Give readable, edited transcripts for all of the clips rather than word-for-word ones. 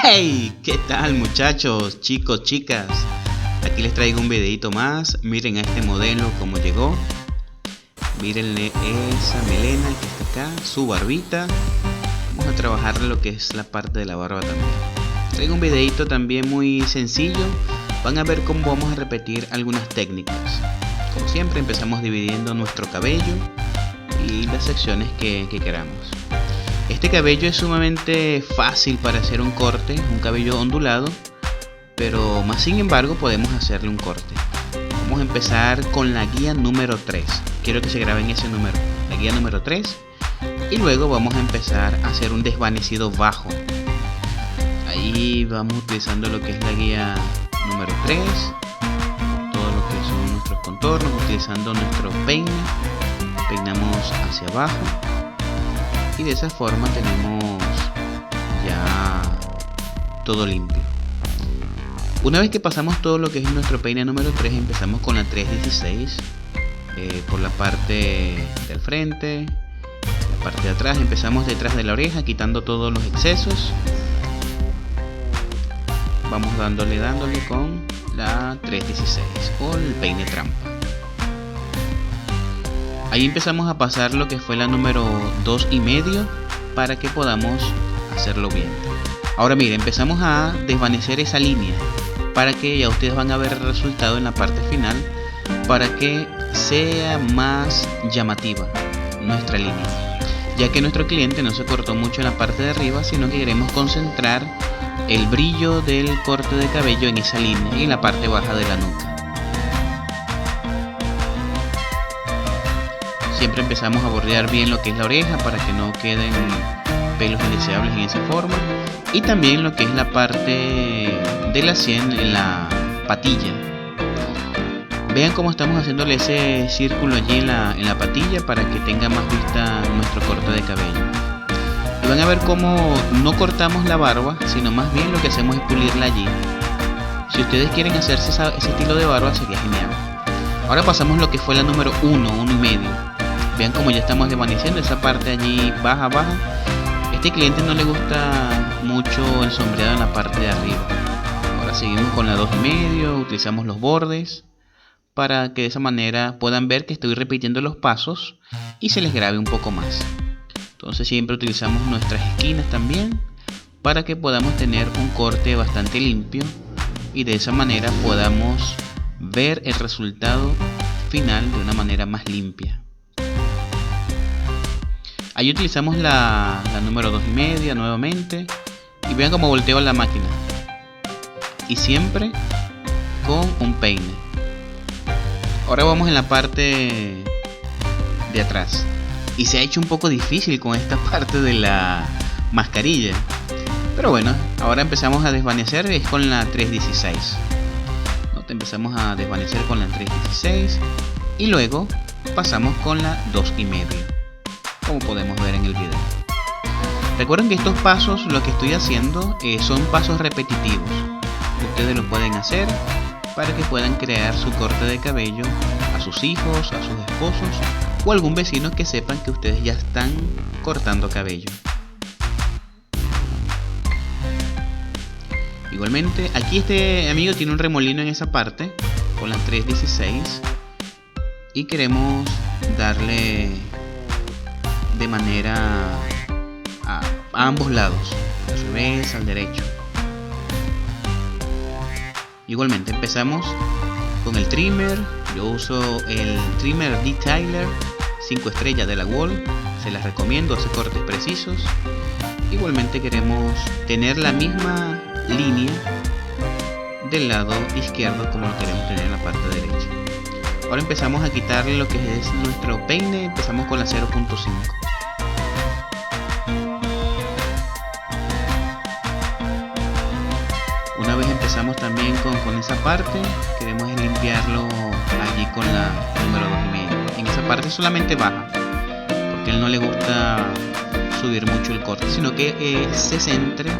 Hey, ¿qué tal muchachos, chicos, chicas? Aquí les traigo un videito más. Miren a este modelo como llegó. Mírenle esa melena que está acá, su barbita. Vamos a trabajar lo que es la parte de la barba también. Traigo un videito también muy sencillo. Van a ver cómo vamos a repetir algunas técnicas. Como siempre empezamos dividiendo nuestro cabello y las secciones que queramos. Este cabello es sumamente fácil para hacer un corte, un cabello ondulado, pero más sin embargo podemos hacerle un corte. Vamos a empezar con la guía número 3. Quiero que se graben ese número, la guía número 3. Y luego vamos a empezar a hacer un desvanecido bajo. Ahí vamos utilizando lo que es la guía número 3. Todo lo que son nuestros contornos, utilizando nuestro peine. Peinamos hacia abajo. Y de esa forma tenemos ya todo limpio. Una vez que pasamos todo lo que es nuestro peine número 3, empezamos con la 316 por la parte del frente, la parte de atrás. Empezamos detrás de la oreja, quitando todos los excesos. Vamos dándole con la 316 o el peine trampa. Ahí empezamos a pasar lo que fue la número 2,5 para que podamos hacerlo bien. Ahora miren, empezamos a desvanecer esa línea para que ya ustedes van a ver el resultado en la parte final, para que sea más llamativa nuestra línea, ya que nuestro cliente no se cortó mucho en la parte de arriba, sino que queremos concentrar el brillo del corte de cabello en esa línea y en la parte baja de la nuca. Siempre empezamos a bordear bien lo que es la oreja para que no queden pelos indeseables en esa forma, y también lo que es la parte de la sien en la patilla. Vean cómo estamos haciéndole ese círculo allí en la patilla para que tenga más vista nuestro corte de cabello. Y van a ver cómo no cortamos la barba, sino más bien lo que hacemos es pulirla allí. Si ustedes quieren hacerse ese estilo de barba, sería genial. Ahora pasamos lo que fue la número 1,5. Vean como ya estamos desvaneciendo esa parte allí baja. Este cliente no le gusta mucho el sombreado en la parte de arriba. Ahora seguimos con la 2,5, utilizamos los bordes para que de esa manera puedan ver que estoy repitiendo los pasos y se les grabe un poco más. Entonces siempre utilizamos nuestras esquinas también para que podamos tener un corte bastante limpio y de esa manera podamos ver el resultado final de una manera más limpia. Ahí utilizamos la número 2,5 nuevamente y vean cómo volteo la máquina, y siempre con un peine. Ahora vamos en la parte de atrás y se ha hecho un poco difícil con esta parte de la mascarilla, pero bueno, ahora empezamos a desvanecer es con la 316. Empezamos a desvanecer con la 316 y luego pasamos con la 2,5, como podemos ver en el video. Recuerden que estos pasos, lo que estoy haciendo son pasos repetitivos. Ustedes lo pueden hacer para que puedan crear su corte de cabello a sus hijos, a sus esposos o algún vecino que sepan que ustedes ya están cortando cabello. Igualmente, aquí este amigo tiene un remolino en esa parte con la 316 y queremos darle de manera a ambos lados, al revés, al derecho. Igualmente empezamos con el trimmer. Yo uso el trimmer Detailer 5 estrellas de la Wall, se las recomiendo, hace cortes precisos. Igualmente queremos tener la misma línea del lado izquierdo como lo queremos tener en la parte derecha. Ahora empezamos a quitarle lo que es nuestro peine. Empezamos con la 0,5. Una vez empezamos también con esa parte, queremos limpiarlo allí con la número 2,5. En esa parte solamente baja, porque a él no le gusta subir mucho el corte, sino que se centre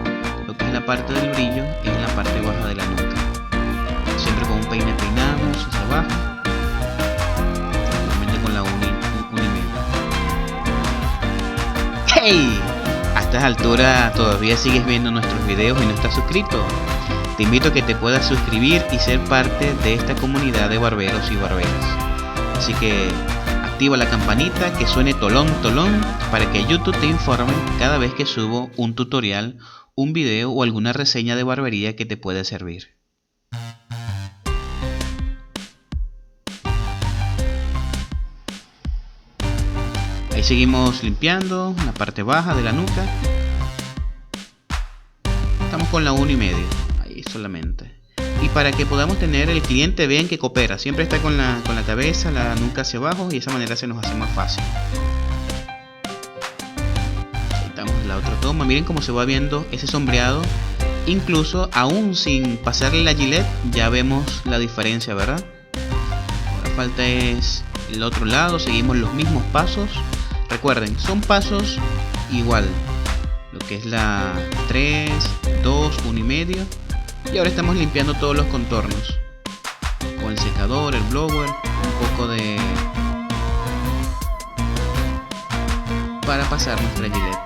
lo que es la parte del brillo en la parte baja de la nuca. Siempre con un peine peinamos hacia abajo, normalmente con la 1,5. ¡Hey! Hasta estas alturas todavía sigues viendo nuestros videos y no estás suscrito, te invito a que te puedas suscribir y ser parte de esta comunidad de barberos y barberas. Así que activa la campanita, que suene tolón tolón, para que YouTube te informe cada vez que subo un tutorial, un video o alguna reseña de barbería que te puede servir. Ahí seguimos limpiando la parte baja de la nuca. Estamos con la 1,5, ahí solamente. Y para que podamos tener el cliente, vean que coopera, siempre está con la cabeza, la nuca hacia abajo, y de esa manera se nos hace más fácil. Ahí estamos en la otra toma, miren cómo se va viendo ese sombreado. Incluso aún sin pasarle la Gillette ya vemos la diferencia, ¿verdad? Ahora falta es el otro lado, seguimos los mismos pasos. Recuerden, son pasos igual, lo que es la 3, 2, 1,5. Y ahora estamos limpiando todos los contornos con el secador, el blower, un poco de... para pasar nuestra Gillette.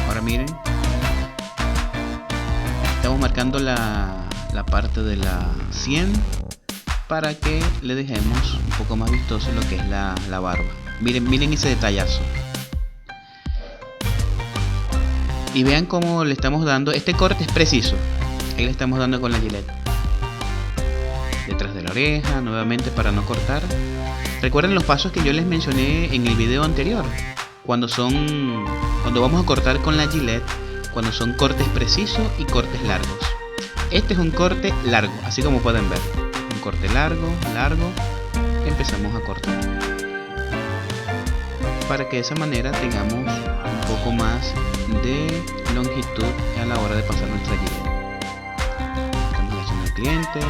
Ahora miren, estamos marcando la parte de la 100 para que le dejemos un poco más vistoso lo que es la barba. Miren ese detallazo. Y vean cómo le estamos dando. Este corte es preciso. Ahí le estamos dando con la Gillette. Detrás de la oreja, nuevamente para no cortar. Recuerden los pasos que yo les mencioné en el video anterior. Cuando vamos a cortar con la Gillette, cuando son cortes precisos y cortes largos. Este es un corte largo, así como pueden ver. Un corte largo, empezamos a cortar. Para que de esa manera tengamos un poco más de longitud a la hora de pasar nuestra Gillette. Estamos haciendo al cliente,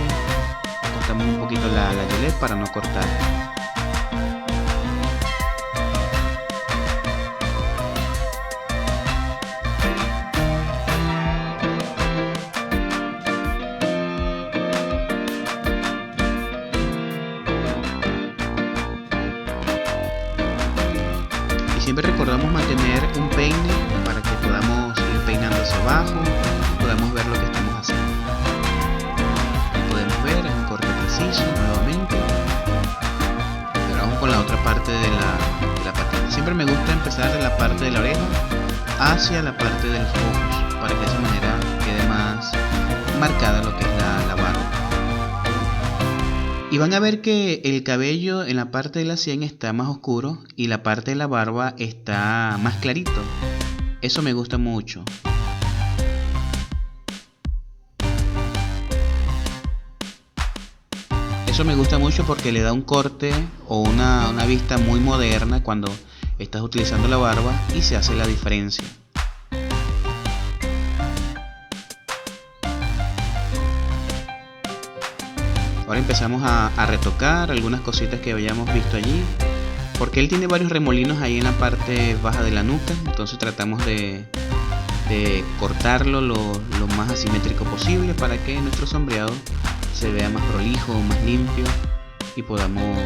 cortamos un poquito la Gillette para no cortar. Siempre recordamos mantener un peine para que podamos ir peinando hacia abajo y podamos ver lo que estamos haciendo. Como podemos ver, es un corte preciso nuevamente. Pero vamos con la otra parte de la patita. Siempre me gusta empezar de la parte de la oreja hacia la parte de los ojos, para que de esa manera quede más marcada lo que es la barba. Y van a ver que el cabello en la parte de la sien está más oscuro y la parte de la barba está más clarito. Eso me gusta mucho. Eso me gusta mucho porque le da un corte o una vista muy moderna cuando estás utilizando la barba y se hace la diferencia. Ahora empezamos a retocar algunas cositas que habíamos visto allí, porque él tiene varios remolinos ahí en la parte baja de la nuca, entonces tratamos de cortarlo lo más asimétrico posible para que nuestro sombreado se vea más prolijo, más limpio y podamos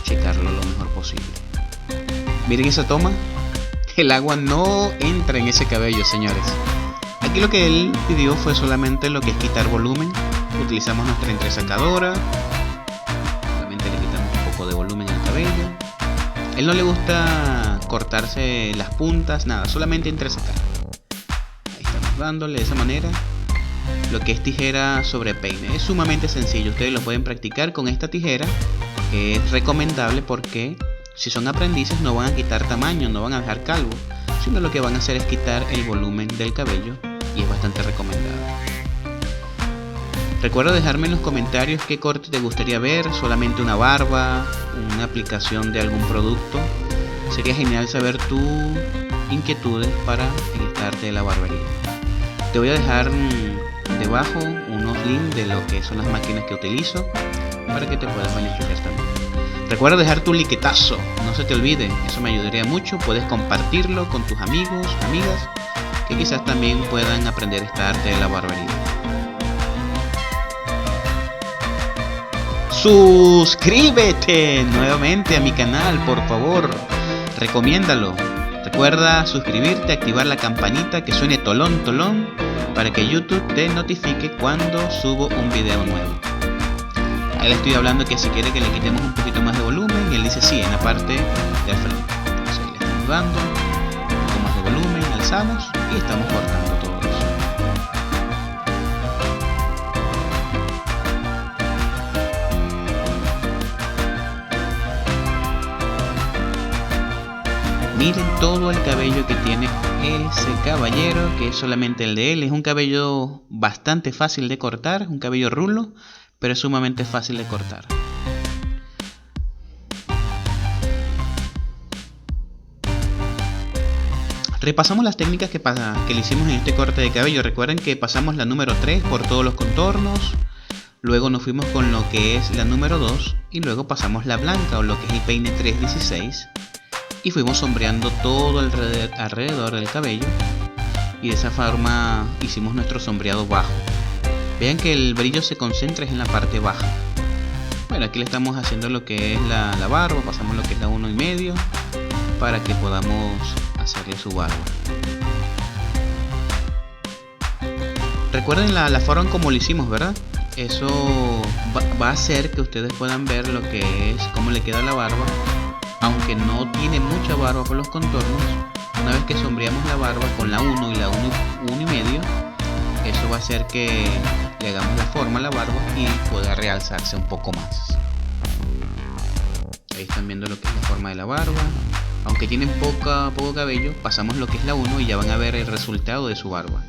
checarlo lo mejor posible. Miren esa toma, el agua no entra en ese cabello, señores. Aquí lo que él pidió fue solamente lo que es quitar volumen. Utilizamos nuestra entresacadora, solamente le quitamos un poco de volumen al cabello. Él no le gusta cortarse las puntas, nada, solamente entresacar. Ahí estamos dándole de esa manera lo que es tijera sobre peine. Es sumamente sencillo, ustedes lo pueden practicar con esta tijera, que es recomendable porque si son aprendices no van a quitar tamaño, no van a dejar calvo, sino lo que van a hacer es quitar el volumen del cabello y es bastante recomendado. Recuerda dejarme en los comentarios qué corte te gustaría ver, solamente una barba, una aplicación de algún producto. Sería genial saber tus inquietudes para el esta arte de la barbería. Te voy a dejar debajo unos links de lo que son las máquinas que utilizo para que te puedas beneficiar también. Recuerda dejar tu liquetazo, no se te olvide, eso me ayudaría mucho. Puedes compartirlo con tus amigos, amigas, que quizás también puedan aprender esta arte de la barbería. Suscríbete nuevamente a mi canal, por favor, recomiéndalo. Recuerda Recuerda suscribirte, activar la campanita que suene tolón tolón para que YouTube te notifique cuando subo un video nuevo. Ahí le estoy hablando que si quiere que le quitemos un poquito más de volumen y él dice sí, en la parte de al frente. Entonces ahí le estamos dando un poco más de volumen, alzamos y estamos cortando todo eso. Miren todo el cabello que tiene ese caballero, que es solamente el de él. Es un cabello bastante fácil de cortar, un cabello rulo, pero es sumamente fácil de cortar. Repasamos las técnicas que le hicimos en este corte de cabello. Recuerden que pasamos la número 3 por todos los contornos, luego nos fuimos con lo que es la número 2 y luego pasamos la blanca o lo que es el peine 316 y fuimos sombreando todo alrededor del cabello y de esa forma hicimos nuestro sombreado bajo. Vean que el brillo se concentra en la parte baja. Bueno, aquí le estamos haciendo lo que es la barba, pasamos lo que es la 1,5 para que podamos hacerle su barba. Recuerden la forma como lo hicimos, ¿verdad? Eso va a hacer que ustedes puedan ver lo que es, cómo le queda la barba. Aunque no tiene mucha barba por los contornos, una vez que sombreamos la barba con la 1 y la 1,5, eso va a hacer que le hagamos la forma a la barba y pueda realzarse un poco más. Ahí están viendo lo que es la forma de la barba. Aunque tienen poco cabello, pasamos lo que es la 1 y ya van a ver el resultado de su barba.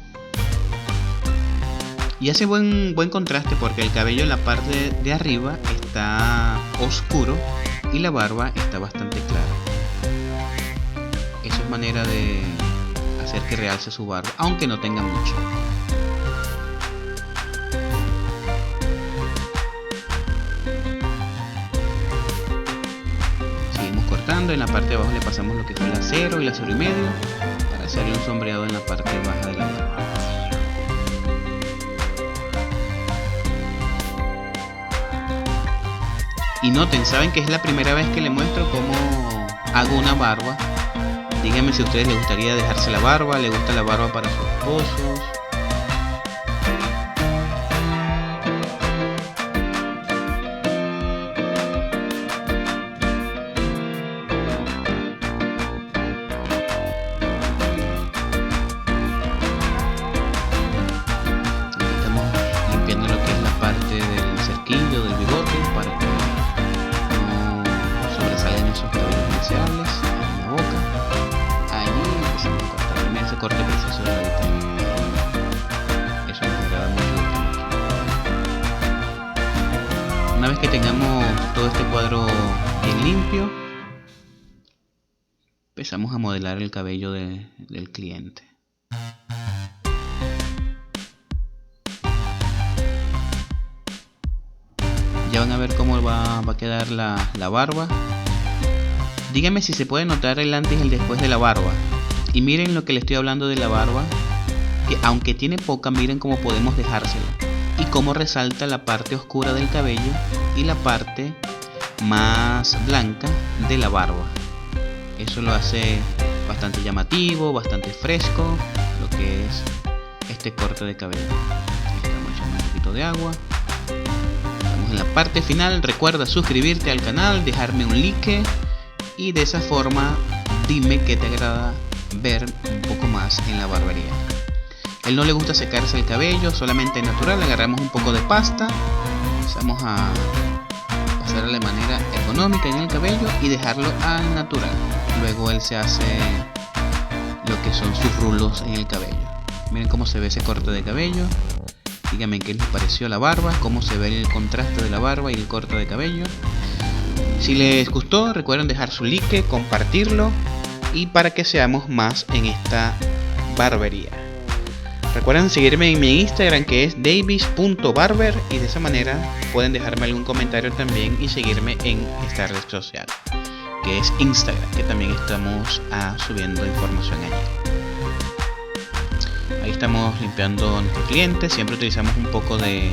Y hace buen contraste porque el cabello en la parte de arriba está oscuro y la barba está bastante clara. Eso es manera de hacer que realce su barba, aunque no tenga mucho. Seguimos cortando, en la parte de abajo le pasamos lo que fue la 0 y la 0,5 para hacerle un sombreado en la parte baja de la barba. Y noten, saben que es la primera vez que les muestro cómo hago una barba. Díganme si a ustedes les gustaría dejarse la barba, les gusta la barba para sus esposos. Aquí estamos limpiando lo que es la parte del cerquillo, del bigote, para que esos cabellos indeseables en la boca. Allí empezamos a cortar. Miren ese corte preciso de la vitamina. Eso nos agrada mucho de esta. Una vez que tengamos todo este cuadro bien limpio, empezamos a modelar el cabello del cliente. Ya van a ver cómo va a quedar la barba. Díganme si se puede notar el antes y el después de la barba. Y miren lo que le estoy hablando de la barba, que aunque tiene poca, miren cómo podemos dejársela. Y cómo resalta la parte oscura del cabello y la parte más blanca de la barba. Eso lo hace bastante llamativo, bastante fresco, lo que es este corte de cabello. Estamos echando un poquito de agua. Estamos en la parte final. Recuerda suscribirte al canal, dejarme un like. Y de esa forma dime qué te agrada ver un poco más en la barbería. Él no le gusta secarse el cabello, solamente natural. Agarramos un poco de pasta, empezamos a pasarlo de manera ergonómica en el cabello y dejarlo al natural. Luego él se hace lo que son sus rulos en el cabello. Miren cómo se ve ese corte de cabello. Díganme qué les pareció la barba, cómo se ve el contraste de la barba y el corte de cabello. Si les gustó, recuerden dejar su like, compartirlo y para que seamos más en esta barbería. Recuerden seguirme en mi Instagram, que es davis.barber, y de esa manera pueden dejarme algún comentario también y seguirme en esta red social, que es Instagram, que también estamos subiendo información allí. Ahí estamos limpiando a nuestro cliente. Siempre utilizamos un poco de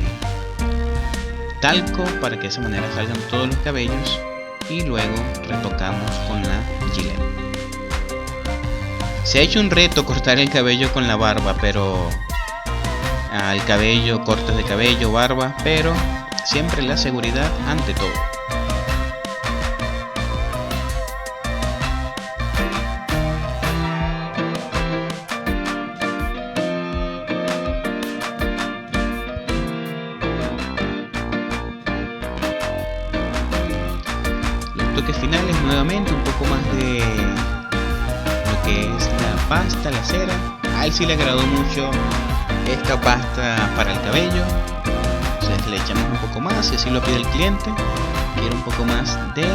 talco para que de esa manera salgan todos los cabellos y luego retocamos con la Gillette. Se ha hecho un reto cortar el cabello con la barba, pero al cabello, cortes de cabello, barba, pero siempre la seguridad ante todo. Los toques finales, nuevamente un poco más de lo que es la pasta, la cera. A él sí le agradó mucho esta pasta para el cabello. Entonces le echamos un poco más, y así lo pide el cliente. Quiere un poco más de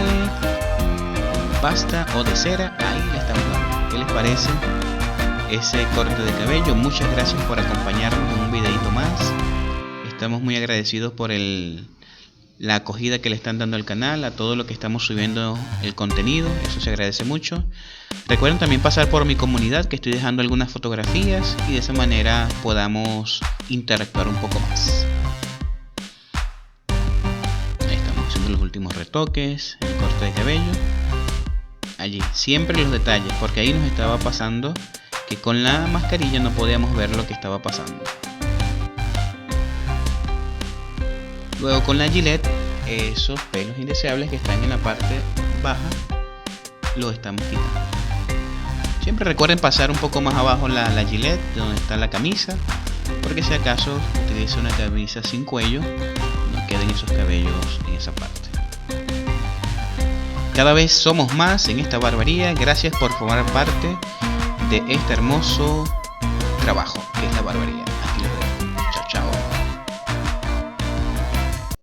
pasta o de cera, ahí le estamos dando. ¿Qué les parece ese corte de cabello? Muchas gracias por acompañarnos en un videito más. Estamos muy agradecidos por la acogida que le están dando al canal, a todo lo que estamos subiendo el contenido, eso se agradece mucho. Recuerden también pasar por mi comunidad, que estoy dejando algunas fotografías y de esa manera podamos interactuar un poco más. Ahí estamos haciendo los últimos retoques, el corte de cabello. Allí, siempre los detalles, porque ahí nos estaba pasando que con la mascarilla no podíamos ver lo que estaba pasando. Luego con la Gillette, esos pelos indeseables que están en la parte baja, los estamos quitando. Siempre recuerden pasar un poco más abajo la Gillette, donde está la camisa, porque si acaso utiliza una camisa sin cuello, no queden esos cabellos en esa parte. Cada vez somos más en esta barbería. Gracias por formar parte de este hermoso trabajo que es la barbería.